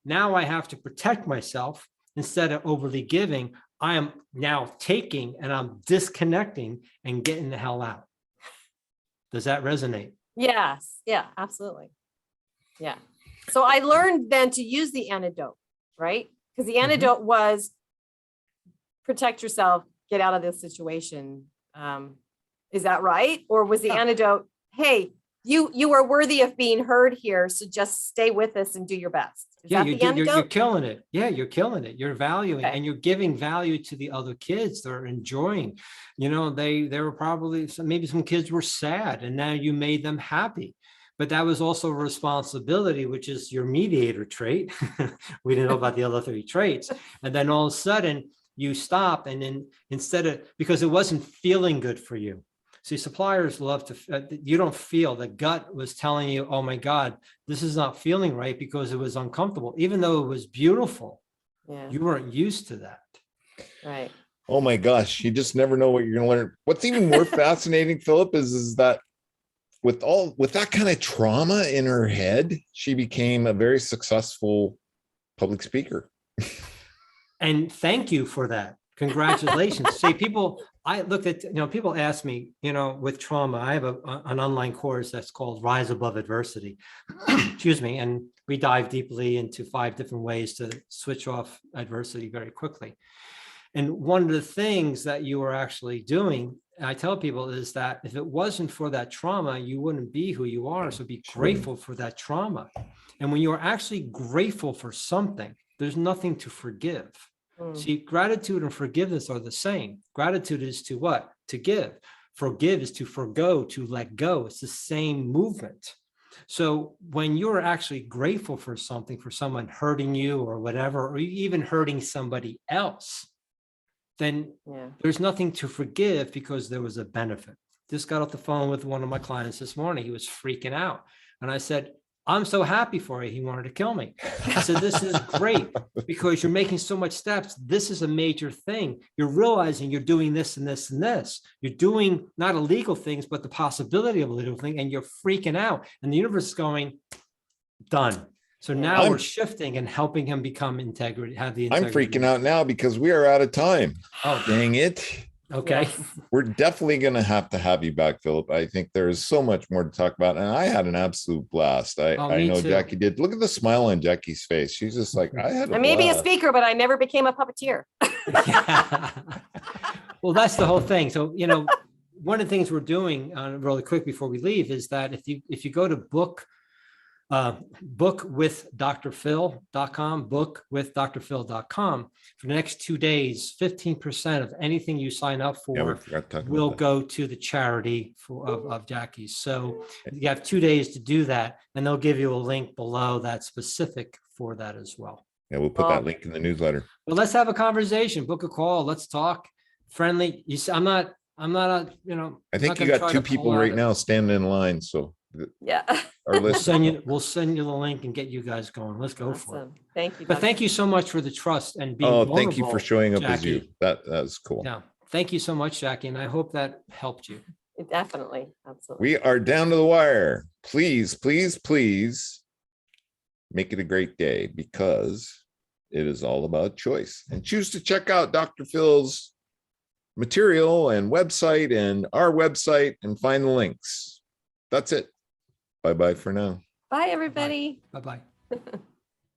Now I have to protect myself instead of overly giving. I am now taking and I'm disconnecting and getting the hell out. Does that resonate? Yes. Yeah, absolutely. Yeah. So I learned then to use the antidote, right? Because the antidote was protect yourself, get out of this situation. Is that right? Or was the antidote, hey, you are worthy of being heard here. So just stay with us and do your best. Is that the antidote? You're killing it. Yeah, you're killing it. You're valuing and you're giving value to the other kids. They're enjoying, they were probably, maybe some kids were sad and now you made them happy. But that was also a responsibility, which is your mediator trait. We didn't know about the other 3 traits. And then all of a sudden you stop and then because it wasn't feeling good for you. See, suppliers love to, you don't feel, the gut was telling you, oh my God, this is not feeling right because it was uncomfortable, even though it was beautiful. Yeah. You weren't used to that. Right. Oh my gosh, you just never know what you're going to learn. What's even more fascinating, Philip, is that with that kind of trauma in her head, she became a very successful public speaker. And thank you for that. Congratulations. See, people ask me, with trauma, I have an online course that's called Rise Above Adversity. Excuse me. And we dive deeply into 5 different ways to switch off adversity very quickly. And one of the things that you are actually doing, I tell people, is that if it wasn't for that trauma, you wouldn't be who you are. So be grateful for that trauma. And when you're actually grateful for something, there's nothing to forgive. See, gratitude and forgiveness are the same. Gratitude is to what? To give. Forgive is to forgo, to let go. It's the same movement. So when you're actually grateful for something, for someone hurting you or whatever, or even hurting somebody else, then there's nothing to forgive because there was a benefit. Just got off the phone with one of my clients this morning. He was freaking out. And I said, I'm so happy for you. He wanted to kill me. I said, this is great because you're making so much steps. This is a major thing. You're realizing you're doing this and this and this. You're doing not illegal things, but the possibility of a illegal thing, and you're freaking out. And the universe is going, done. So now we're shifting and helping him become integrity, have the integrity. I'm freaking out now because we are out of time. Oh, dang it. Okay. Yes. We're definitely going to have you back, Philip. I think there is so much more to talk about. And I had an absolute blast. Oh, I me know too. Jackie did. Look at the smile on Jackie's face. She's just like, I had a I may be a blast. speaker, but I never became a puppeteer. Yeah. Well, that's the whole thing. So, one of the things we're doing really quick before we leave is that if you go to bookwithdrphil.com, bookwithdrphil.com, for the next 2 days, 15% of anything you sign up Yeah, we for forgot to talk will about go to the charity of Jackie's. So you have 2 days to do that, and they'll give you a link below that's specific for that as well. that. Yeah, we'll put that link in the newsletter. Well, let's have a conversation, book a call, let's talk friendly. I'm not I think you got 2 people right now standing in line. So Yeah. our We'll listeners. send you the link and get you guys going. Let's go for it. Awesome. Thank you. But thank Dr. you so much for the trust and being Oh, thank you for vulnerable, showing up as you. Jackie. That's cool. Yeah. Thank you so much, Jackie. And I hope that helped you. Definitely. Absolutely. We are down to the wire. Please, please, please make it a great day, because it is all about choice. And choose to check out Dr. Phil's material and website and our website and find the links. That's it. Bye-bye for now. Bye, everybody. Bye-bye.